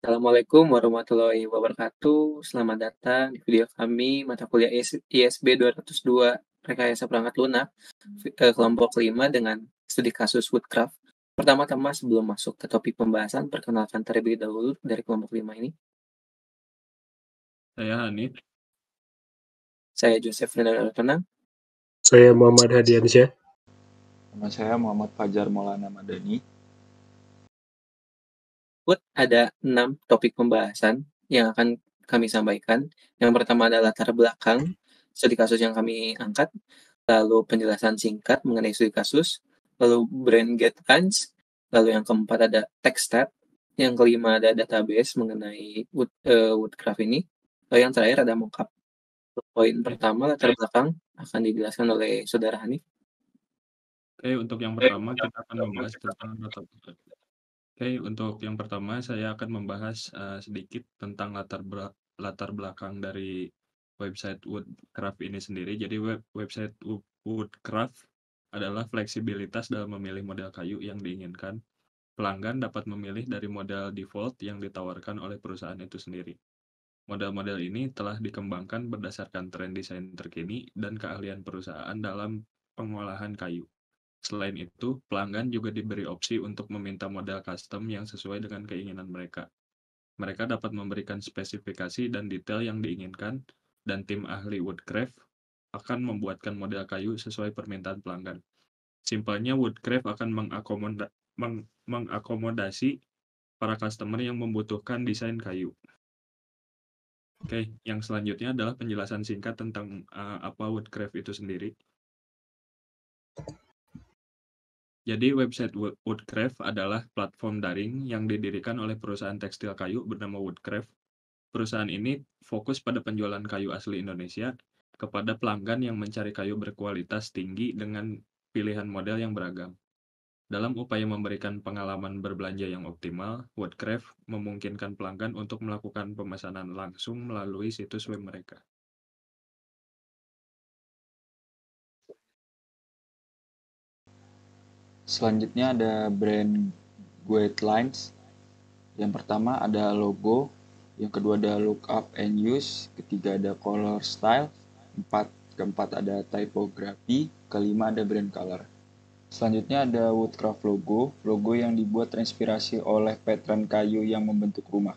Assalamualaikum warahmatullahi wabarakatuh. Selamat datang di video kami mata kuliah ISB 202 Rekayasa Perangkat Lunak kelompok 5 dengan studi kasus Woodcraft. Pertama-tama sebelum masuk ke topik pembahasan, perkenalkan terlebih dahulu dari kelompok 5 ini. Saya Hanif. Saya Joseph Renang. Saya Muhammad Hadiansyah. Nama saya Muhammad Fajar Maulana Madani. Ada 6 topik pembahasan yang akan kami sampaikan. Yang pertama adalah latar belakang studi kasus yang kami angkat, lalu penjelasan singkat mengenai studi kasus, lalu brand guidelines, lalu yang keempat ada text tab, yang kelima ada database mengenai Woodcraft ini, lalu yang terakhir ada mockup. Poin pertama latar belakang akan dijelaskan oleh Saudara Hanif. Oke, untuk yang pertama kita akan membahas tentang untuk yang pertama saya akan membahas sedikit tentang latar belakang dari website Woodcraft ini sendiri. Jadi website Woodcraft adalah fleksibilitas dalam memilih model kayu yang diinginkan. Pelanggan dapat memilih dari model default yang ditawarkan oleh perusahaan itu sendiri. Model-model ini telah dikembangkan berdasarkan tren desain terkini dan keahlian perusahaan dalam pengolahan kayu. Selain itu, pelanggan juga diberi opsi untuk meminta model custom yang sesuai dengan keinginan mereka. Mereka dapat memberikan spesifikasi dan detail yang diinginkan, dan tim ahli Woodcraft akan membuatkan model kayu sesuai permintaan pelanggan. Simpelnya, Woodcraft akan mengakomodasi para customer yang membutuhkan desain kayu. Oke, yang selanjutnya adalah penjelasan singkat tentang apa Woodcraft itu sendiri. Jadi website Woodcraft adalah platform daring yang didirikan oleh perusahaan tekstil kayu bernama Woodcraft. Perusahaan ini fokus pada penjualan kayu asli Indonesia kepada pelanggan yang mencari kayu berkualitas tinggi dengan pilihan model yang beragam. Dalam upaya memberikan pengalaman berbelanja yang optimal, Woodcraft memungkinkan pelanggan untuk melakukan pemesanan langsung melalui situs web mereka. Selanjutnya ada brand guidelines. Yang pertama ada logo, yang kedua ada lookup and use, ketiga ada color style, keempat ada typography, kelima ada brand color. Selanjutnya ada Woodcraft logo yang dibuat terinspirasi oleh pattern kayu yang membentuk rumah.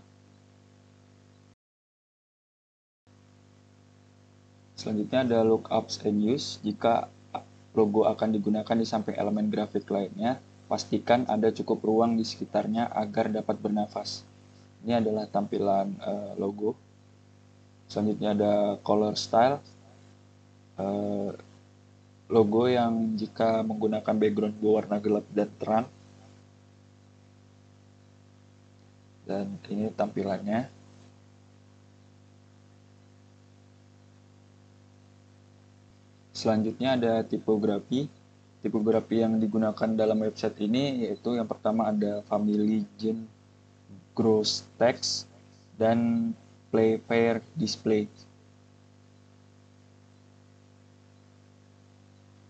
Selanjutnya ada lookups and use. Jika logo akan digunakan di samping elemen grafik lainnya, pastikan ada cukup ruang di sekitarnya agar dapat bernafas. Ini adalah tampilan logo. Selanjutnya ada color style. Logo yang jika menggunakan background berwarna gelap dan terang. Dan ini tampilannya. Selanjutnya ada tipografi. Tipografi yang digunakan dalam website ini yaitu yang pertama ada Family Gen Gross Text dan Play Fair Display.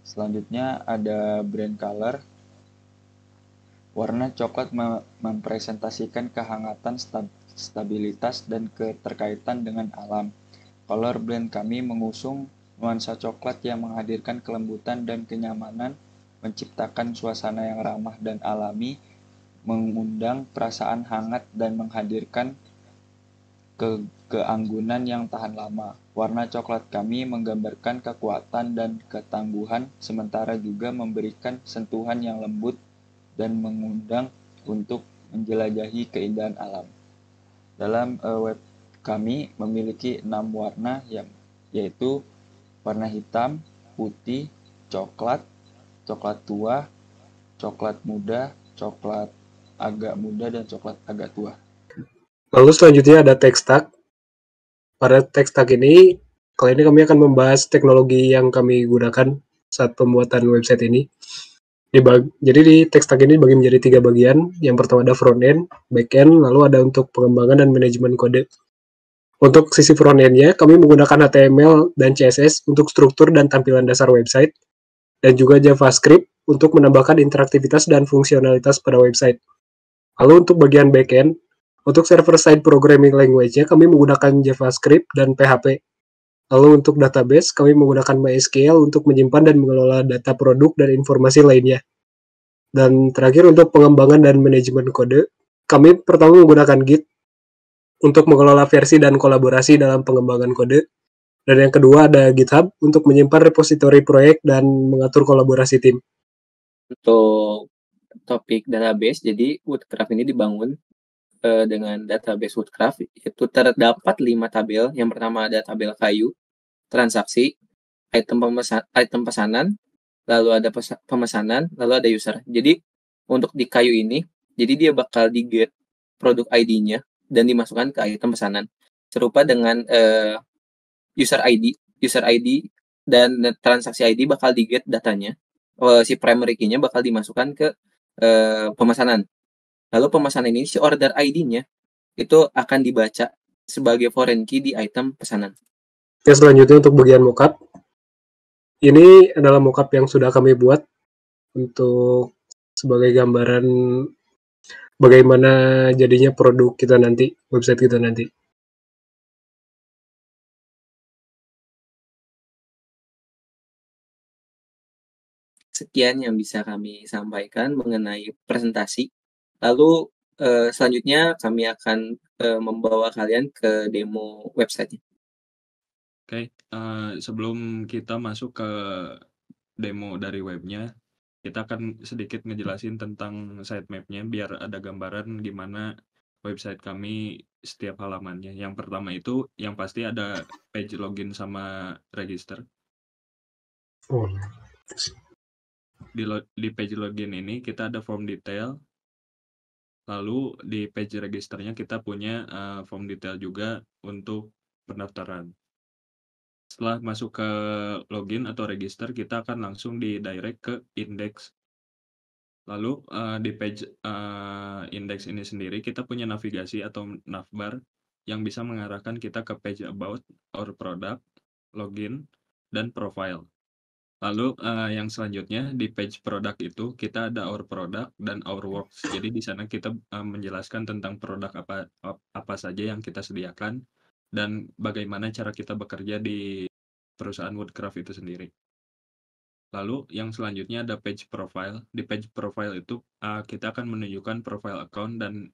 Selanjutnya ada brand color. Warna coklat mempresentasikan kehangatan, stabilitas, dan keterkaitan dengan alam. Color blend kami mengusung nuansa coklat yang menghadirkan kelembutan dan kenyamanan, menciptakan suasana yang ramah dan alami, mengundang perasaan hangat dan menghadirkan keanggunan yang tahan lama. Warna coklat kami menggambarkan kekuatan dan ketangguhan, sementara juga memberikan sentuhan yang lembut dan mengundang untuk menjelajahi keindahan alam. Dalam web kami memiliki 6 warna yaitu warna hitam, putih, coklat, coklat tua, coklat muda, coklat agak muda, dan coklat agak tua. Lalu selanjutnya ada text tag. Pada text tag ini, kali ini kami akan membahas teknologi yang kami gunakan saat pembuatan website ini. Jadi di text tag ini dibagi menjadi 3 bagian. Yang pertama ada front end, back end, lalu ada untuk pengembangan dan manajemen kode. Untuk sisi front end-nya, kami menggunakan HTML dan CSS untuk struktur dan tampilan dasar website, dan juga JavaScript untuk menambahkan interaktivitas dan fungsionalitas pada website. Lalu untuk bagian back end, Untuk server-side programming language-nya kami menggunakan JavaScript dan PHP. Lalu untuk database, kami menggunakan MySQL untuk menyimpan dan mengelola data produk dan informasi lainnya. Dan terakhir untuk pengembangan dan manajemen kode, kami pertama menggunakan Git untuk mengelola versi dan kolaborasi dalam pengembangan kode. Dan yang kedua ada GitHub untuk menyimpan repositori proyek dan mengatur kolaborasi tim. Untuk topik database, jadi Woodcraft ini dibangun dengan database Woodcraft, itu terdapat 5 tabel. Yang pertama ada tabel kayu, transaksi, item pesanan, lalu ada pemesanan, lalu ada user. Jadi untuk di kayu ini, jadi dia bakal di-get produk ID-nya dan dimasukkan ke item pesanan. Serupa dengan user ID dan transaksi ID bakal di-get datanya. Si primary key-nya bakal dimasukkan ke pemesanan. Lalu pemesanan ini si order ID-nya itu akan dibaca sebagai foreign key di item pesanan. Oke, selanjutnya untuk bagian mockup. Ini adalah mockup yang sudah kami buat untuk sebagai gambaran bagaimana jadinya produk kita nanti, website kita nanti. Sekian yang bisa kami sampaikan mengenai presentasi. Lalu selanjutnya kami akan membawa kalian ke demo website. Oke, sebelum kita masuk ke demo dari webnya, kita akan sedikit ngejelasin tentang sitemap-nya biar ada gambaran gimana website kami setiap halamannya. Yang pertama itu yang pasti ada page login sama register. Oh. Di page login ini kita ada form detail. Lalu di page registernya kita punya form detail juga untuk pendaftaran. Setelah masuk ke login atau register, kita akan langsung di direct ke index. Lalu di page index ini sendiri kita punya navigasi atau navbar yang bisa mengarahkan kita ke page about, our product, login, dan profile. Lalu yang selanjutnya di page product itu kita ada our product dan our works. Jadi di sana kita menjelaskan tentang produk apa saja yang kita sediakan dan bagaimana cara kita bekerja di perusahaan Woodcraft itu sendiri. Lalu yang selanjutnya ada page profile. Di page profile itu kita akan menunjukkan profile account dan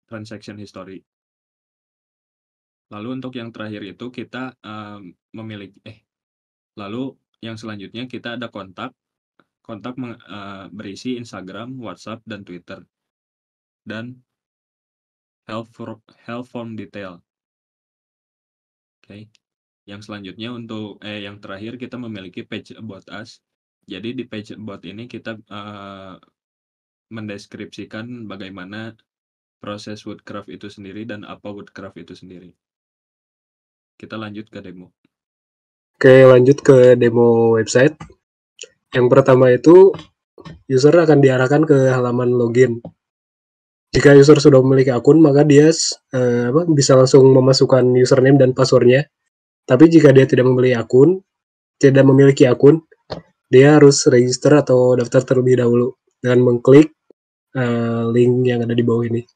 transaction history. Lalu untuk yang terakhir itu kita lalu yang selanjutnya kita ada kontak berisi Instagram, WhatsApp, dan Twitter. Dan help form detail. Oke. Yang selanjutnya untuk yang terakhir kita memiliki page about us. Jadi di page about ini kita mendeskripsikan bagaimana proses Woodcraft itu sendiri dan apa Woodcraft itu sendiri. Kita lanjut ke demo. Oke, lanjut ke demo website. Yang pertama itu user akan diarahkan ke halaman login. Jika user sudah memiliki akun, maka dia bisa langsung memasukkan username dan passwordnya. Tapi jika dia tidak memiliki akun, dia harus register atau daftar terlebih dahulu dengan mengklik link yang ada di bawah ini.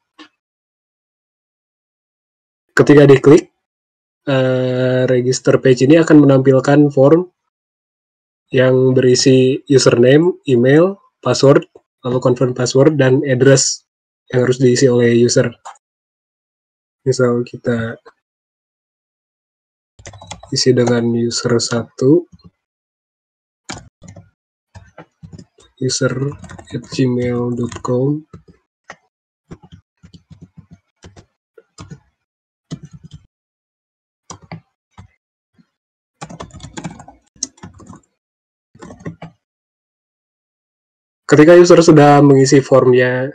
Ketika diklik, register page ini akan menampilkan form yang berisi username, email, password, lalu confirm password, dan address yang harus diisi oleh user. Misal kita isi dengan user 1, user@gmail.com, ketika user sudah mengisi formnya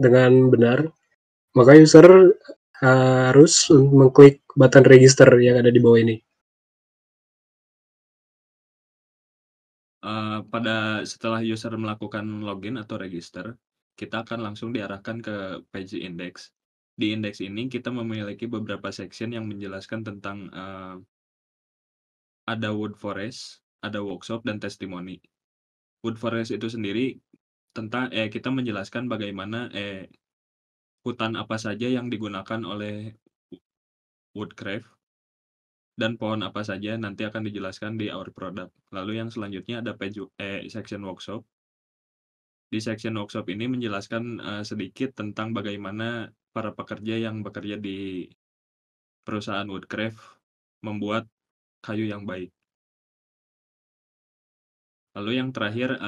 dengan benar, maka user harus mengklik button register yang ada di bawah ini. Setelah user melakukan login atau register, kita akan langsung diarahkan ke page index. Di index ini kita memiliki beberapa section yang menjelaskan tentang ada wood forest, ada workshop, dan testimoni. Wood forest itu sendiri tentang kita menjelaskan bagaimana hutan apa saja yang digunakan oleh Woodcraft, dan pohon apa saja nanti akan dijelaskan di Our Product. Lalu yang selanjutnya ada section workshop. Di section workshop ini menjelaskan sedikit tentang bagaimana para pekerja yang bekerja di perusahaan Woodcraft membuat kayu yang baik. Lalu yang terakhir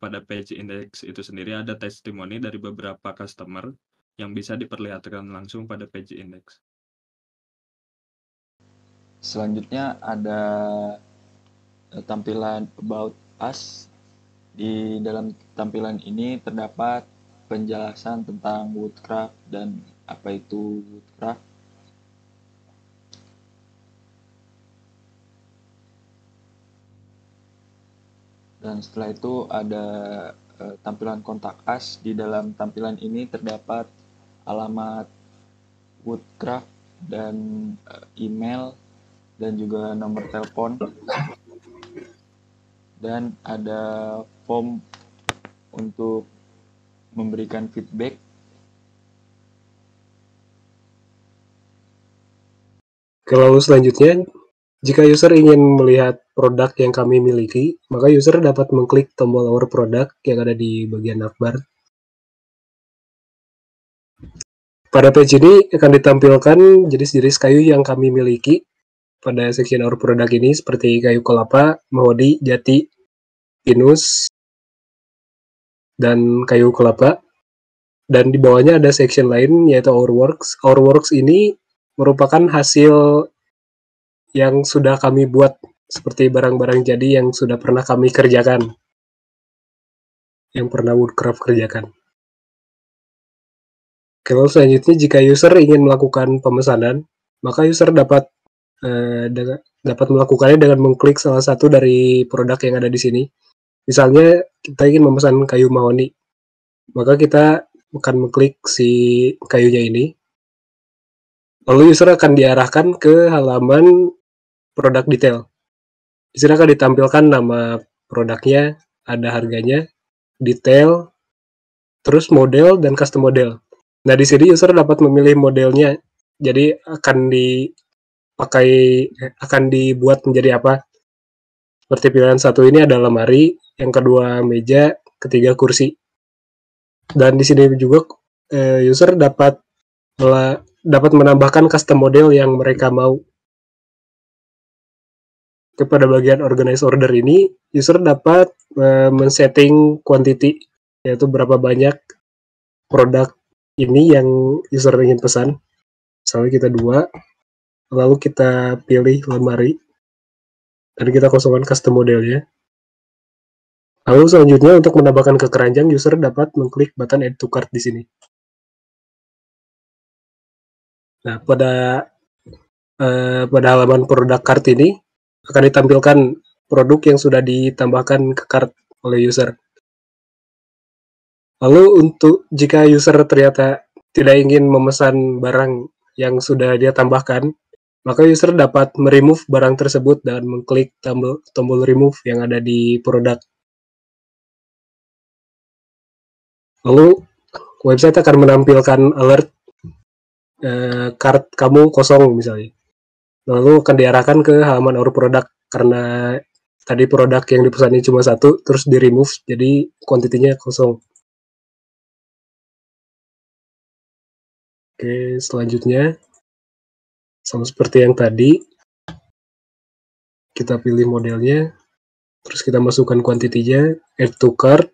pada page index itu sendiri ada testimoni dari beberapa customer yang bisa diperlihatkan langsung pada page index. Selanjutnya ada tampilan About Us. Di dalam tampilan ini terdapat penjelasan tentang Woodcraft dan apa itu Woodcraft. Dan setelah itu ada tampilan kontak us. Di dalam tampilan ini terdapat alamat Woodcraft dan email dan juga nomor telepon. Dan ada form untuk memberikan feedback. Kalau selanjutnya, jika user ingin melihat produk yang kami miliki, maka user dapat mengklik tombol Our Product yang ada di bagian navbar. Pada page ini akan ditampilkan jenis-jenis kayu yang kami miliki pada section Our Product ini, seperti kayu kelapa, mahoni, jati, pinus, dan kayu kelapa. Dan di bawahnya ada section lain, yaitu Our Works. Our Works ini merupakan hasil yang sudah kami buat, seperti barang-barang jadi yang sudah pernah kami kerjakan, yang pernah Woodcraft kerjakan. Kalau selanjutnya, jika user ingin melakukan pemesanan, maka user dapat melakukannya dengan mengklik salah satu dari produk yang ada di sini. Misalnya kita ingin memesan kayu mahoni, maka kita akan mengklik si kayunya ini. Lalu user akan diarahkan ke halaman produk detail. Di sini akan ditampilkan nama produknya, ada harganya, detail, terus model dan custom model. Nah, di sini user dapat memilih modelnya. Jadi akan dibuat menjadi apa? Seperti pilihan satu ini ada lemari, yang kedua meja, ketiga kursi. Dan di sini juga user dapat menambahkan custom model yang mereka mau. Kepada bagian organize order ini, user dapat men-setting quantity, yaitu berapa banyak produk ini yang user ingin pesan. Misalnya kita 2, lalu kita pilih lemari, dan kita kosongkan custom modelnya. Lalu selanjutnya untuk menambahkan ke keranjang, user dapat mengklik button add to cart di sini. Nah, pada halaman produk cart ini akan ditampilkan produk yang sudah ditambahkan ke cart oleh user. Lalu untuk jika user ternyata tidak ingin memesan barang yang sudah dia tambahkan, maka user dapat meremove barang tersebut dan mengklik tombol remove yang ada di produk. Lalu website akan menampilkan alert cart kamu kosong misalnya. Lalu akan diarahkan ke halaman Our Product, karena tadi produk yang dipesannya cuma 1, terus di remove, jadi kuantitinya kosong. Oke, selanjutnya sama seperti yang tadi, kita pilih modelnya, terus kita masukkan kuantitinya, add to cart,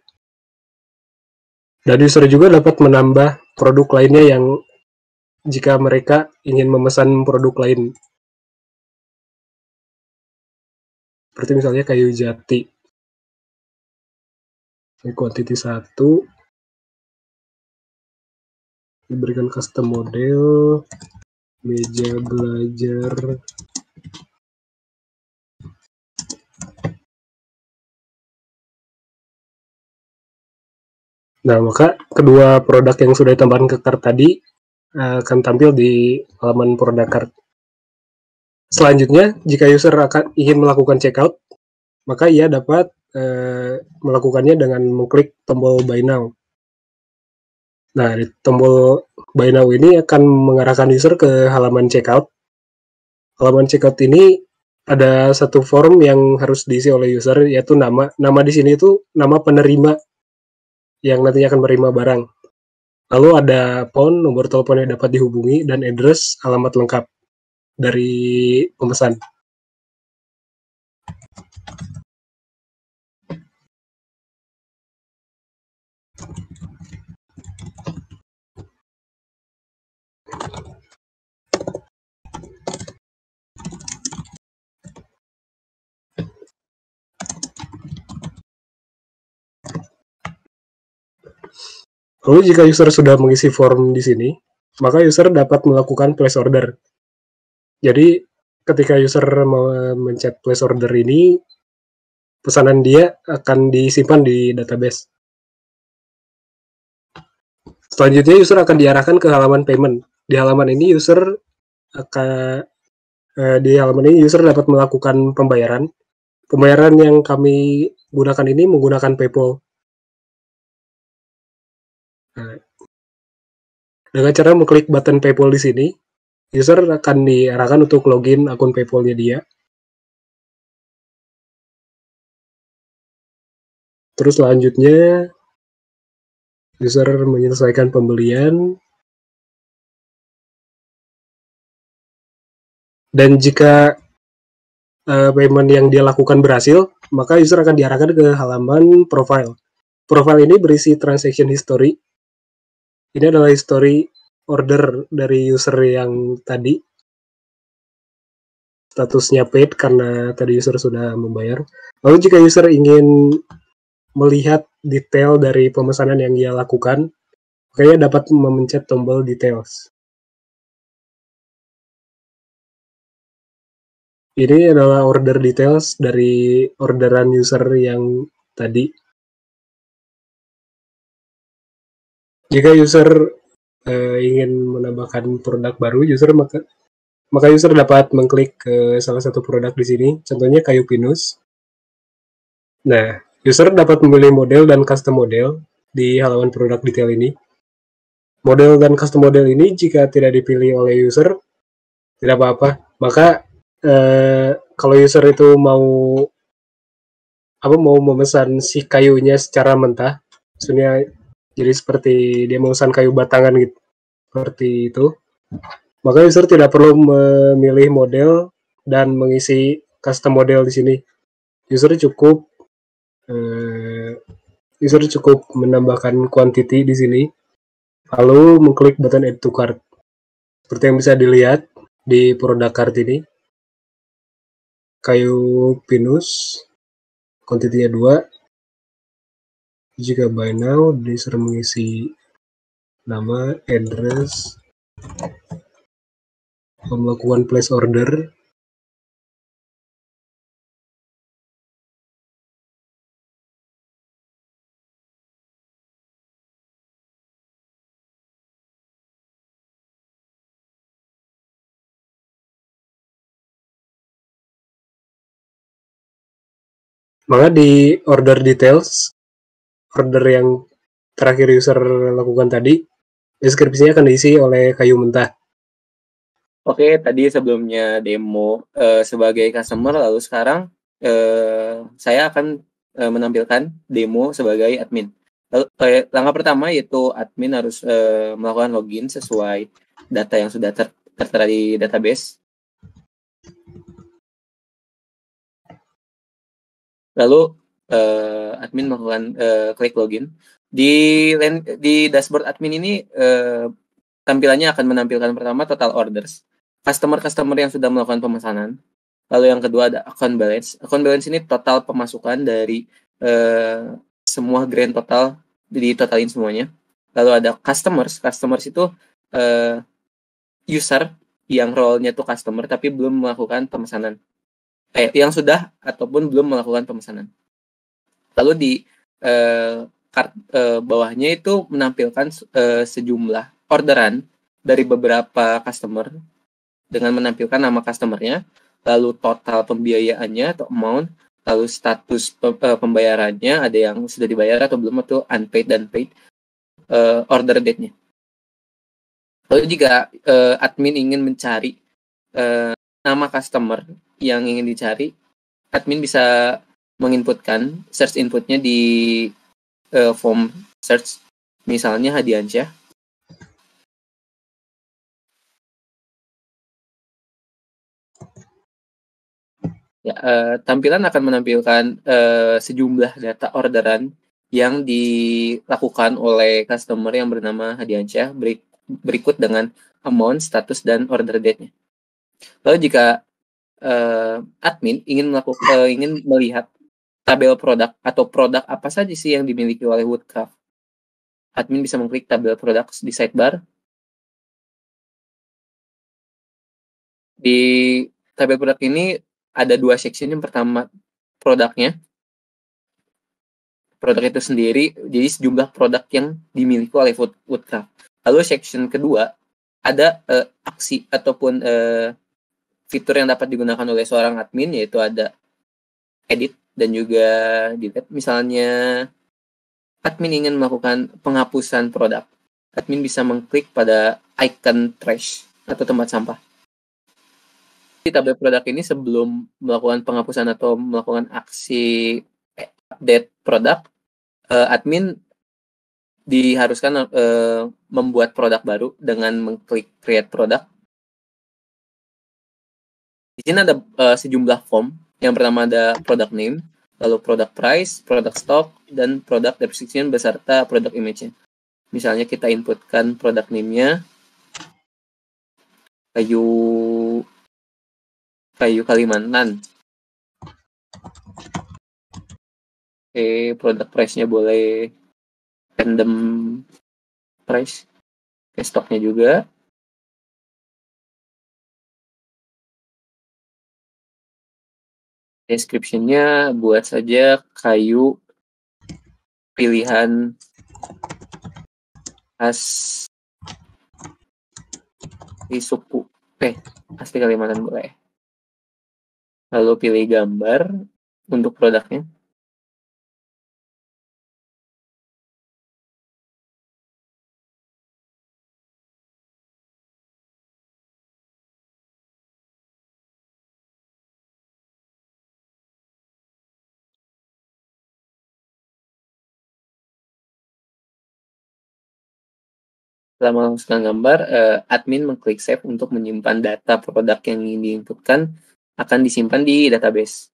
dan user juga dapat menambah produk lainnya yang jika mereka ingin memesan produk lain. Seperti misalnya kayu jati. Ini kuantiti 1. Diberikan custom model. Meja belajar. Nah, maka kedua produk yang sudah ditambahkan ke cart tadi akan tampil di halaman produk cart. Selanjutnya, jika user ingin melakukan checkout, maka ia dapat melakukannya dengan mengklik tombol Buy Now. Nah, di tombol Buy Now ini akan mengarahkan user ke halaman checkout. Halaman checkout ini ada satu form yang harus diisi oleh user, yaitu nama. Nama di sini itu nama penerima yang nantinya akan menerima barang. Lalu ada phone, nomor telepon yang dapat dihubungi, dan address, alamat lengkap dari pemesan. Lalu jika user sudah mengisi form di sini, maka user dapat melakukan place order. Jadi ketika user mencet place order ini, pesanan dia akan disimpan di database. Selanjutnya user akan diarahkan ke halaman payment. Di halaman ini user dapat melakukan pembayaran. Pembayaran yang kami gunakan ini menggunakan PayPal. Nah, dengan cara mengklik button PayPal di sini, user akan diarahkan untuk login akun PayPal-nya dia. Terus selanjutnya, user menyelesaikan pembelian. Dan jika payment yang dia lakukan berhasil, maka user akan diarahkan ke halaman profile. Profile ini berisi transaction history. Ini adalah history order dari user yang tadi. Statusnya paid karena tadi user sudah membayar. Lalu jika user ingin melihat detail dari pemesanan yang dia lakukan, makanya dapat memencet tombol details. Ini adalah order details dari orderan user yang tadi. Jika user ingin menambahkan produk baru, maka user dapat mengklik ke salah satu produk di sini, contohnya kayu pinus. Nah, user dapat memilih model dan custom model di halaman produk detail ini. Model dan custom model ini jika tidak dipilih oleh user, tidak apa-apa. Maka kalau user itu mau memesan si kayunya secara mentah, maksudnya jadi seperti dia memesan kayu batangan gitu, seperti itu, maka user tidak perlu memilih model dan mengisi custom model di sini. User cukup menambahkan quantity di sini, lalu mengklik button add to cart. Seperti yang bisa dilihat di produk cart ini, kayu pinus, quantity-nya 2. Jika buy now, user mengisi nama, address, melakukan place order. Maka di order details, order yang terakhir user lakukan tadi, deskripsinya akan diisi oleh kayu mentah. Oke, tadi sebelumnya demo sebagai customer, lalu sekarang saya akan menampilkan demo sebagai admin. Lalu, langkah pertama yaitu admin harus melakukan login sesuai data yang sudah tertera di database. Lalu admin melakukan klik login. Di dashboard admin ini tampilannya akan menampilkan pertama total orders, customer yang sudah melakukan pemesanan. Lalu yang kedua ada account balance. Account balance ini total pemasukan dari semua grand total, ditotalin semuanya. Lalu ada customers itu user yang role-nya tuh customer tapi belum melakukan pemesanan. Yang sudah ataupun belum melakukan pemesanan. Lalu di bawahnya itu menampilkan sejumlah orderan dari beberapa customer dengan menampilkan nama customernya, lalu total pembiayaannya atau amount, lalu status pembayarannya, ada yang sudah dibayar atau belum, atau unpaid dan paid, order date-nya. Lalu jika admin ingin mencari nama customer yang ingin dicari, admin bisa menginputkan search inputnya di form search, misalnya Hadiansyah. Ya, tampilan akan menampilkan sejumlah data orderan yang dilakukan oleh customer yang bernama Hadiansyah berikut dengan amount, status, dan order date-nya. Lalu jika admin ingin melihat tabel produk atau produk apa saja sih yang dimiliki oleh Woodcraft, admin bisa mengklik tabel produk di sidebar. Di tabel produk ini ada 2 section. Yang pertama produknya, produk itu sendiri, jadi sejumlah produk yang dimiliki oleh Woodcraft. Lalu section kedua ada aksi ataupun fitur yang dapat digunakan oleh seorang admin, yaitu ada edit dan juga delete. Misalnya admin ingin melakukan penghapusan produk, admin bisa mengklik pada icon trash atau tempat sampah. Di tabel produk ini, sebelum melakukan penghapusan atau melakukan aksi update produk, admin diharuskan membuat produk baru dengan mengklik create product. Di sini ada sejumlah form. Yang pertama ada product name, lalu product price, product stock, dan product description beserta product image-nya. Misalnya kita inputkan product name-nya kayu Kalimantan. Oke, product price-nya boleh random price. Oke, stoknya juga. Description-nya buat saja kayu pilihan asli suku. Asli Kalimantan boleh. Lalu pilih gambar untuk produknya. Setelah memasukkan gambar, admin mengklik save untuk menyimpan data produk yang ingin diinputkan akan disimpan di database.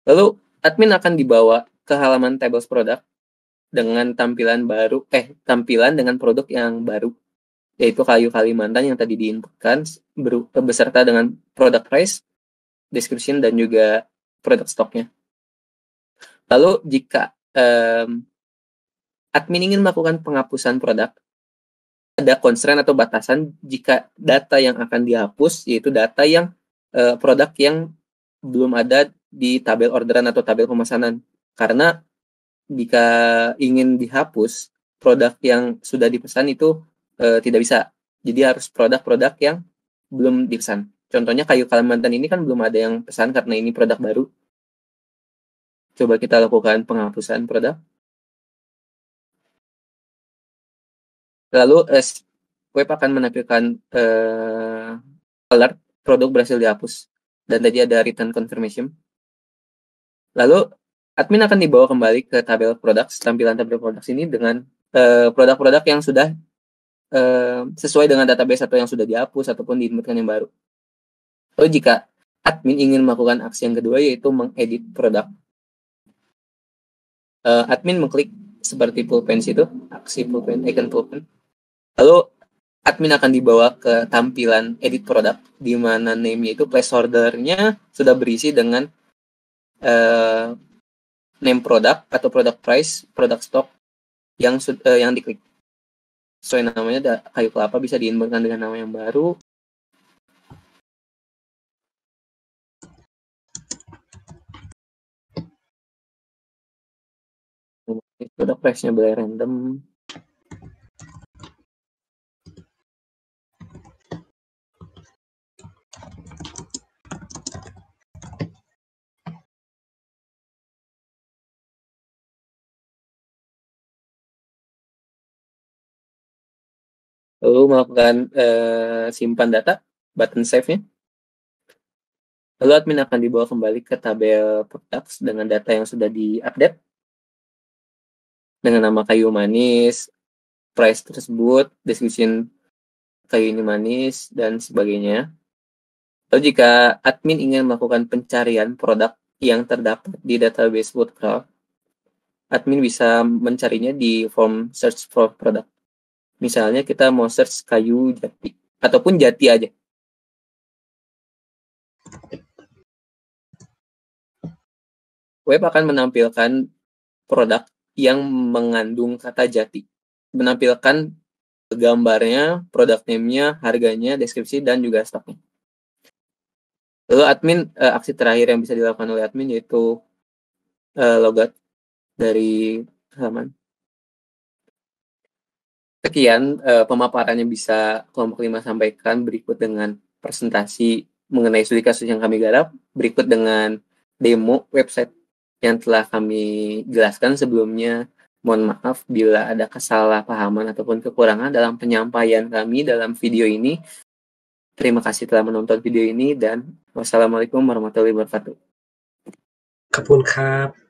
Lalu admin akan dibawa ke halaman tables produk dengan tampilan dengan produk yang baru, yaitu kayu Kalimantan yang tadi diinputkan beserta dengan product price, description, dan juga produk stoknya. Lalu jika admin ingin melakukan penghapusan produk, ada constraint atau batasan jika data yang akan dihapus, yaitu data yang produk yang belum ada di tabel orderan atau tabel pemesanan. Karena jika ingin dihapus, produk yang sudah dipesan itu tidak bisa. Jadi harus produk-produk yang belum dipesan. Contohnya kayu Kalimantan ini kan belum ada yang pesan karena ini produk baru. Coba kita lakukan penghapusan produk. Lalu web akan menampilkan alert produk berhasil dihapus. Dan tadi ada return confirmation. Lalu admin akan dibawa kembali ke tabel products, tampilan tabel products ini dengan produk-produk yang sudah sesuai dengan database atau yang sudah dihapus ataupun diinputkan yang baru. Lalu jika admin ingin melakukan aksi yang kedua, yaitu mengedit produk, admin mengklik seperti pulpen itu, aksi pulpen, icon pulpen. Lalu admin akan dibawa ke tampilan edit produk, di mana name-nya itu placeholder-nya sudah berisi dengan name produk atau product price, product stock yang diklik. Sesuai namanya kayu kelapa bisa diinputkan dengan nama yang baru. Product price-nya boleh random. lalu melakukan simpan data, button save-nya. Lalu admin akan dibawa kembali ke tabel products dengan data yang sudah diupdate dengan nama kayu manis, price tersebut, description kayu ini manis, dan sebagainya. Lalu jika admin ingin melakukan pencarian produk yang terdapat di database Woodcraft, admin bisa mencarinya di form search for product. Misalnya kita mau search kayu jati, ataupun jati aja. Web akan menampilkan produk yang mengandung kata jati. Menampilkan gambarnya, product name-nya, harganya, deskripsi, dan juga stoknya. Lalu admin, aksi terakhir yang bisa dilakukan oleh admin yaitu logout dari halaman. Sekian pemaparan yang bisa kelompok 5 sampaikan, berikut dengan presentasi mengenai studi kasus yang kami garap, berikut dengan demo website yang telah kami jelaskan sebelumnya. Mohon maaf bila ada kesalahpahaman ataupun kekurangan dalam penyampaian kami dalam video ini. Terima kasih telah menonton video ini dan wassalamualaikum warahmatullahi wabarakatuh. ขอบคุณครับ